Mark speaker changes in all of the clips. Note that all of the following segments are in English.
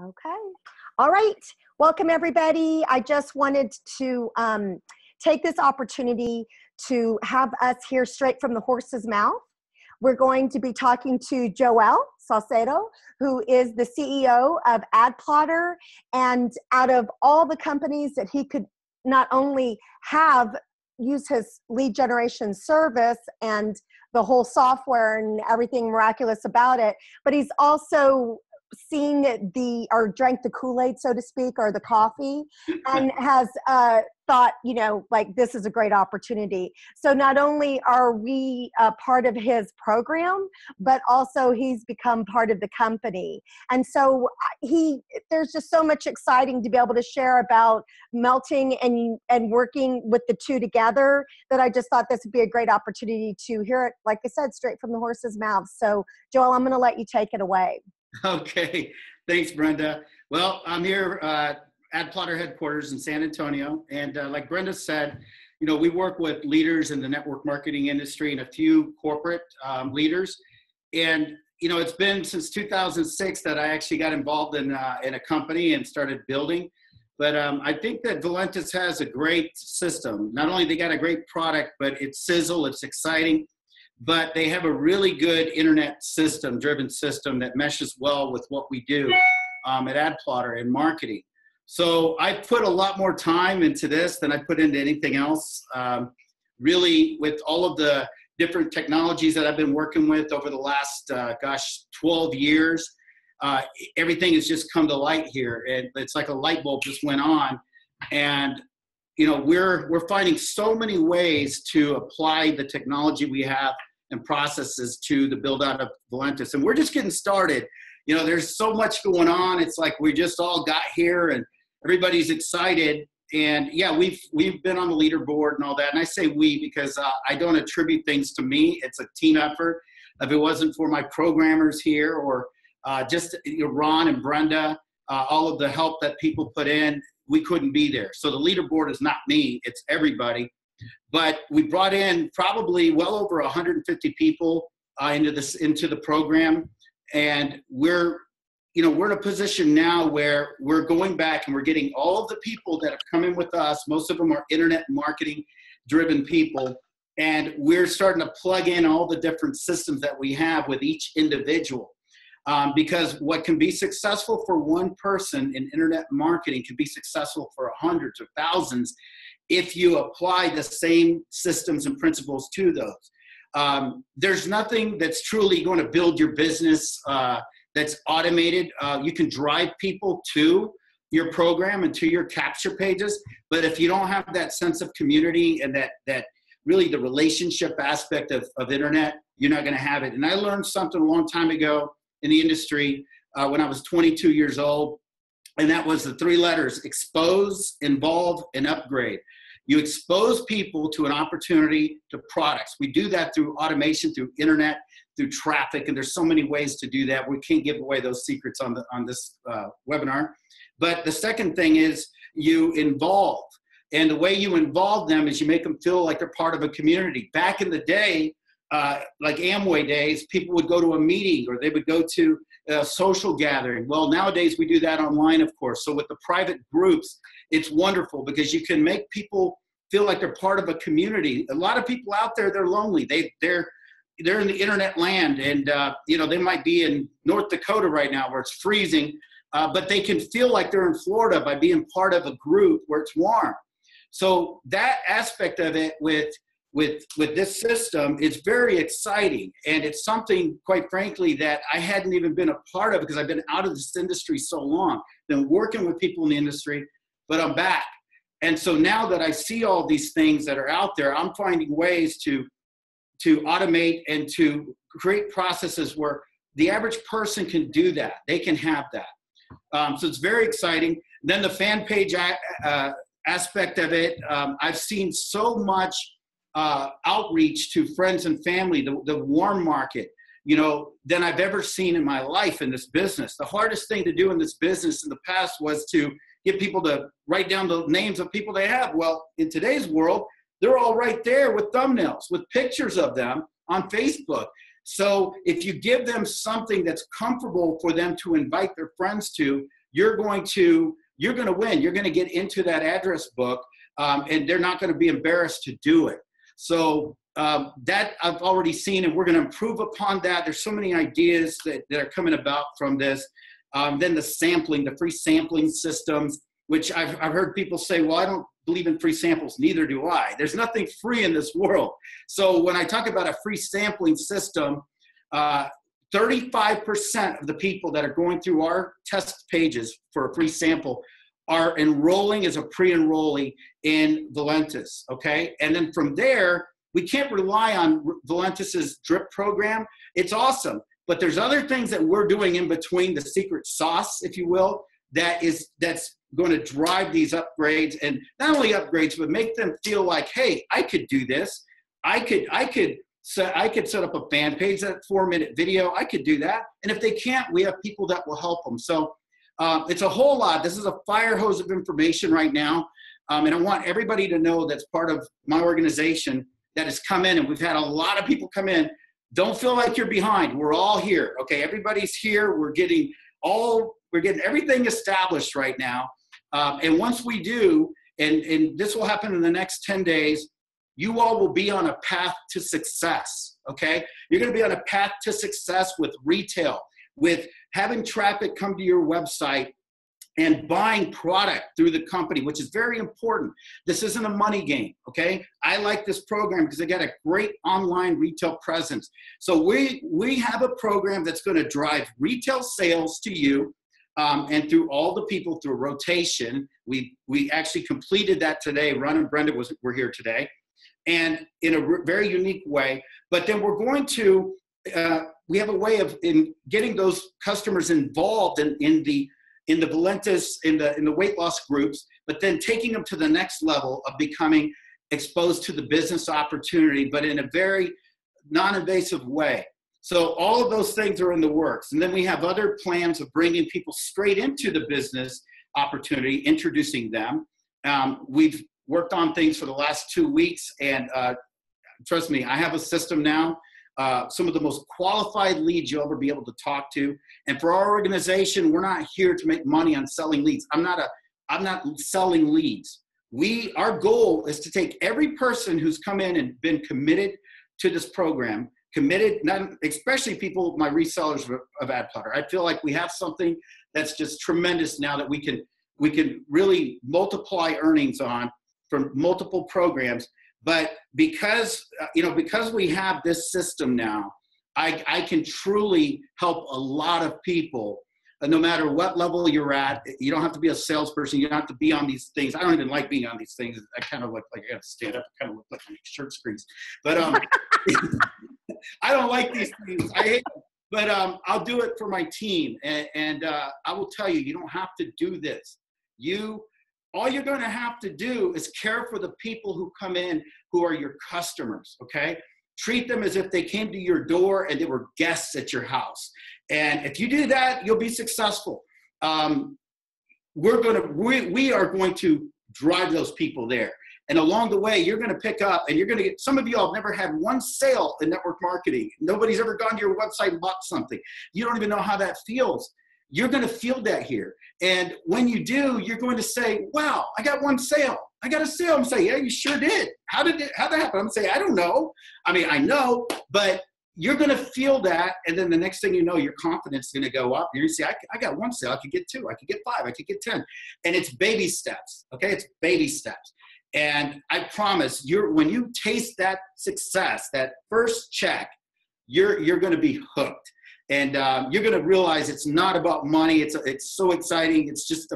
Speaker 1: Okay. All right. Welcome, everybody. I just wanted to take this opportunity to have us hear straight from the horse's mouth. We're going to be talking to Joel Salcedo, who is the CEO of AdPlotter. And out of all the companies that he could not only have use his lead generation service and the whole software and everything miraculous about it, but he's also seen or drank the Kool-Aid, so to speak, or the coffee, and has thought, like, this is a great opportunity. So not only are we a part of his program, but also he's become part of the company. And so there's just so much exciting to be able to share about melting and working with the two together, that I just thought this would be a great opportunity to hear it, like I said, straight from the horse's mouth. So Joel, I'm going to let you take it away.
Speaker 2: Okay, thanks, Brenda. Well, I'm here at AdPlotter headquarters in San Antonio, and like Brenda said, we work with leaders in the network marketing industry and a few corporate leaders. And it's been since 2006 that I actually got involved in a company and started building. But I think that Valentus has a great system. Not only they got a great product, but it's sizzle, it's exciting. But they have a really good internet system, driven system that meshes well with what we do at AdPlotter in marketing. So I put a lot more time into this than I put into anything else. Really, with all of the different technologies that I've been working with over the last, 12 years, everything has just come to light here. And it's like a light bulb just went on. And we're finding so many ways to apply the technology we have and processes to the build out of Valentus. And we're just getting started. There's so much going on. It's like we just all got here and everybody's excited. And yeah, we've been on the leaderboard and all that. And I say we because I don't attribute things to me. It's a team effort. If it wasn't for my programmers here or just Ron and Brenda, all of the help that people put in, we couldn't be there. So the leaderboard is not me, it's everybody. But we brought in probably well over 150 people into the program, and we're in a position now where we're going back and we're getting all of the people that have come in with us. Most of them are internet marketing driven people, and we're starting to plug in all the different systems that we have with each individual. Because what can be successful for one person in internet marketing can be successful for hundreds or thousands if you apply the same systems and principles to those. There's nothing that's truly going to build your business that's automated. You can drive people to your program and to your capture pages, but if you don't have that sense of community and that really the relationship aspect of internet, you're not going to have it. And I learned something a long time ago in the industry when I was 22 years old, and that was the 3 letters: expose, involve, and upgrade. You expose people to an opportunity, to products. We do that through automation, through internet, through traffic, and there's so many ways to do that. We can't give away those secrets on this webinar. But the second thing is you involve. And the way you involve them is you make them feel like they're part of a community. Back in the day, like Amway days, people would go to a meeting or they would go to a social gathering. Well, nowadays we do that online, of course. So with the private groups, it's wonderful because you can make people feel like they're part of a community. A lot of people out there, they're lonely. They're in the internet land, and they might be in North Dakota right now where it's freezing, but they can feel like they're in Florida by being part of a group where it's warm. So that aspect of it with this system is very exciting, and it's something, quite frankly, that I hadn't even been a part of because I've been out of this industry so long, been working with people in the industry, but I'm back. And so now that I see all these things that are out there, I'm finding ways to automate and to create processes where the average person can do that. They can have that. So it's very exciting. Then the fan page aspect of it, I've seen so much outreach to friends and family, the warm market, than I've ever seen in my life in this business. The hardest thing to do in this business in the past was to get people to write down the names of people they have. Well, in today's world, they're all right there with thumbnails, with pictures of them on Facebook. So if you give them something that's comfortable for them to invite their friends to, you're going to win. You're going to get into that address book, and they're not going to be embarrassed to do it. So that I've already seen, and we're going to improve upon that. There's so many ideas that are coming about from this. Then the sampling, the free sampling systems, which I've heard people say, well, I don't believe in free samples. Neither do I. There's nothing free in this world. So when I talk about a free sampling system, 35% of the people that are going through our test pages for a free sample are enrolling as a pre-enrollee in Valentus, okay? And then from there, we can't rely on Valentus's drip program. It's awesome, but there's other things that we're doing in between, the secret sauce, if you will, that's going to drive these upgrades, and not only upgrades, but make them feel like, hey, I could do this. I could set up a fan page, that 4-minute video. I could do that. And if they can't, we have people that will help them. So it's a whole lot. This is a fire hose of information right now. And I want everybody to know that's part of my organization that has come in, and we've had a lot of people come in. Don't feel like you're behind. We're all here. Okay, everybody's here. We're getting everything established right now. And once we do, and this will happen in the next 10 days, you all will be on a path to success, okay? You're gonna be on a path to success with retail, with having traffic come to your website and buying product through the company, which is very important. This isn't a money game, okay? I like this program because they got a great online retail presence. So we have a program that's gonna drive retail sales to you, and through all the people through rotation. We actually completed that today. Ron and Brenda were here today, and in a very unique way. But then we're going to, we have a way of getting those customers involved in the Valentus, in the weight loss groups, but then taking them to the next level of becoming exposed to the business opportunity, but in a very non-invasive way. So all of those things are in the works. And then we have other plans of bringing people straight into the business opportunity, introducing them. We've worked on things for the last 2 weeks, and trust me, I have a system now. Some of the most qualified leads you'll ever be able to talk to. And for our organization, we're not here to make money on selling leads. I'm not selling leads. Our goal is to take every person who's come in and been committed to this program, especially people, my resellers of AdPlotter. I feel like we have something that's just tremendous now that we can really multiply earnings on from multiple programs. But because we have this system now, I can truly help a lot of people, no matter what level you're at. You don't have to be a salesperson. You don't have to be on these things. I don't even like being on these things. I kind of look like I got to stand up. I kind of look like my shirt screens. But I don't like these things. I hate them. But I'll do it for my team. And I will tell you, you don't have to do this. All you're going to have to do is care for the people who come in who are your customers, okay? Treat them as if they came to your door and they were guests at your house. And if you do that, you'll be successful. We are going to drive those people there. And along the way, you're going to pick up, and you're going to get, some of you all have never had one sale in network marketing. Nobody's ever gone to your website and bought something. You don't even know how that feels. You're going to feel that here. And when you do, you're going to say, wow, I got one sale. I got a sale. I'm saying, yeah, you sure did. How'd that happen? I'm going to say, I don't know. I mean, I know, but you're going to feel that. And then the next thing you know, your confidence is going to go up. You're going to say, I got one sale. I could get 2. I could get 5. I could get 10. And it's baby steps. Okay. It's baby steps. And I promise when you taste that success, that first check, you're going to be hooked. And you're going to realize it's not about money. It's so exciting. It's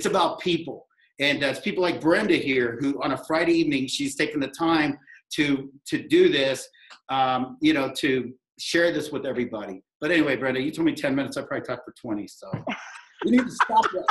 Speaker 2: about people. And it's people like Brenda here, who on a Friday evening, she's taken the time to do this, to share this with everybody. But anyway, Brenda, you told me 10 minutes. I probably talked for 20. So we need to stop that.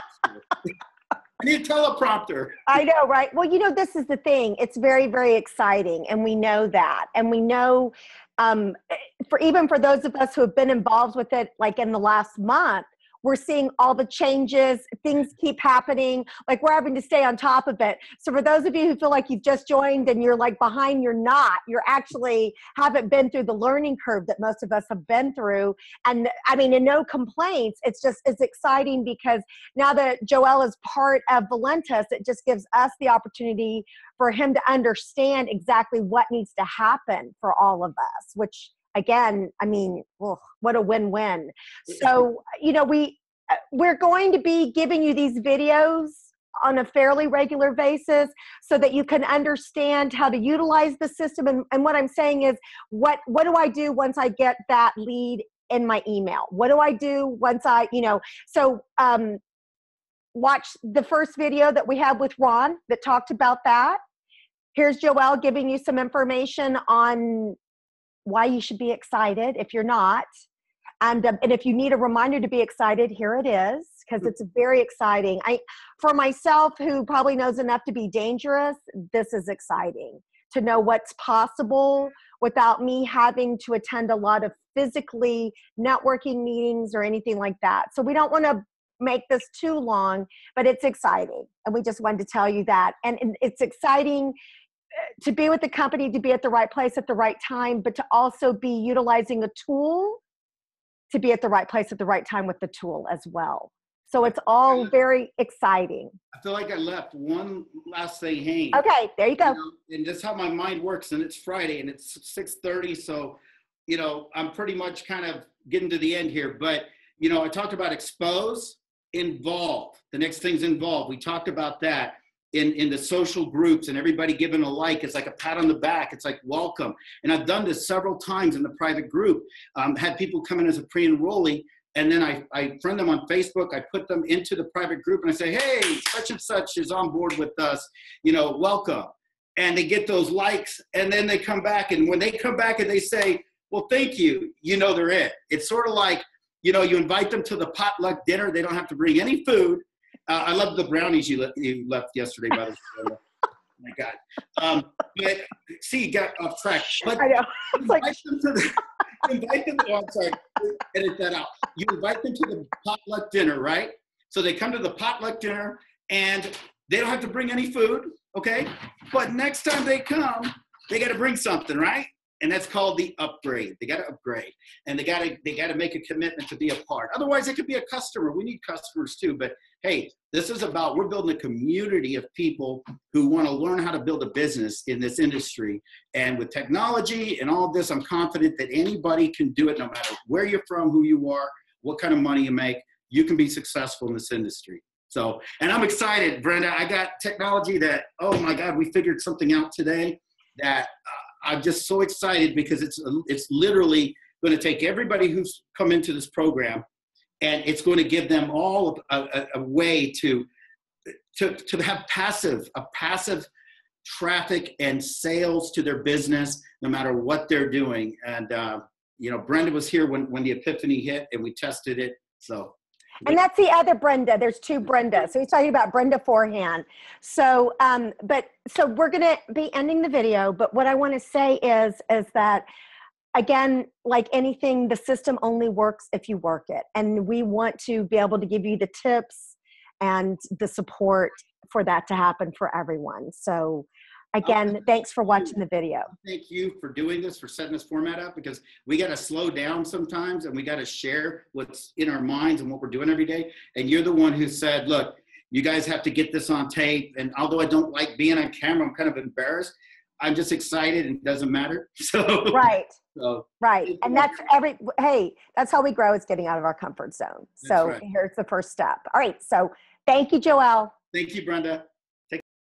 Speaker 2: I need a teleprompter. I
Speaker 1: know, right? Well, this is the thing. It's very, very exciting. And we know that. And we know, for those of us who have been involved with it, like in the last month, we're seeing all the changes, things keep happening, like we're having to stay on top of it. So for those of you who feel like you've just joined and you're like behind, you're not. You're actually haven't been through the learning curve that most of us have been through. And I mean, and no complaints. It's exciting because now that Joel is part of Valentus, it just gives us the opportunity for him to understand exactly what needs to happen for all of us, which again, I mean, what a win-win. So, you know, we're going to be giving you these videos on a fairly regular basis so that you can understand how to utilize the system. And what I'm saying is, what do I do once I get that lead in my email? What do I do once watch the first video that we have with Ron that talked about that. Here's Joelle giving you some information on why you should be excited if you're not. And if you need a reminder to be excited, here it is, because it's very exciting. For myself, who probably knows enough to be dangerous, this is exciting to know what's possible without me having to attend a lot of physically networking meetings or anything like that. So we don't want to make this too long, but it's exciting. And we just wanted to tell you that. And it's exciting to be with the company, to be at the right place at the right time, but to also be utilizing a tool to be at the right place at the right time with the tool as well. So it's all very exciting.
Speaker 2: I feel like I left one last thing hanging.
Speaker 1: Okay, there you go.
Speaker 2: You know, and that's how my mind works. And it's Friday and it's 6:30. So, you know, I'm pretty much kind of getting to the end here. But, you know, I talked about expose, involve. The next thing's involve. We talked about that. In the social groups and everybody giving a like, it's like a pat on the back. It's like, welcome. And I've done this several times in the private group. Had people come in as a pre-enrollee, and then I friend them on Facebook. I put them into the private group and I say, hey, such and such is on board with us, you know, welcome. And they get those likes, and then they come back. And when they come back and they say, well, thank you, you know, they're in. It's sort of like, you know, you invite them to the potluck dinner. They don't have to bring any food. I love the brownies you left yesterday, by the way. Oh my God. But see, you got off track. But
Speaker 1: I know.
Speaker 2: Invite them to, I'm sorry, edit that out. You invite them to the potluck dinner, right? So they come to the potluck dinner and they don't have to bring any food, okay? But next time they come, they got to bring something, right? And that's called the upgrade. They got to upgrade, and they got to make a commitment to be a part. Otherwise, it could be a customer. We need customers too. But hey, this is about, we're building a community of people who want to learn how to build a business in this industry. And with technology and all of this, I'm confident that anybody can do it, no matter where you're from, who you are, what kind of money you make. You can be successful in this industry. So, and I'm excited, Brenda. I got technology that, oh my God, we figured something out today that I'm just so excited, because it's literally going to take everybody who's come into this program, and it's going to give them all a way to have passive traffic and sales to their business, no matter what they're doing. And you know, Brenda was here when the epiphany hit, and we tested it. So.
Speaker 1: And that's the other Brenda. There's two Brenda. So he's talking about Brenda Forehand. So, so we're going to be ending the video. But what I want to say is that, again, like anything, the system only works if you work it. And we want to be able to give you the tips and the support for that to happen for everyone. So again, thanks for watching the video.
Speaker 2: Thank you for doing this, for setting this format up, because we got to slow down sometimes, and we got to share what's in our minds and what we're doing every day. And you're the one who said, look, you guys have to get this on tape. And although I don't like being on camera, I'm kind of embarrassed. I'm just excited, and it doesn't matter. So
Speaker 1: right.
Speaker 2: So,
Speaker 1: right. And that's that's how we grow, is getting out of our comfort zone. So here's the first step. All right. So thank you, Joelle.
Speaker 2: Thank you, Brenda.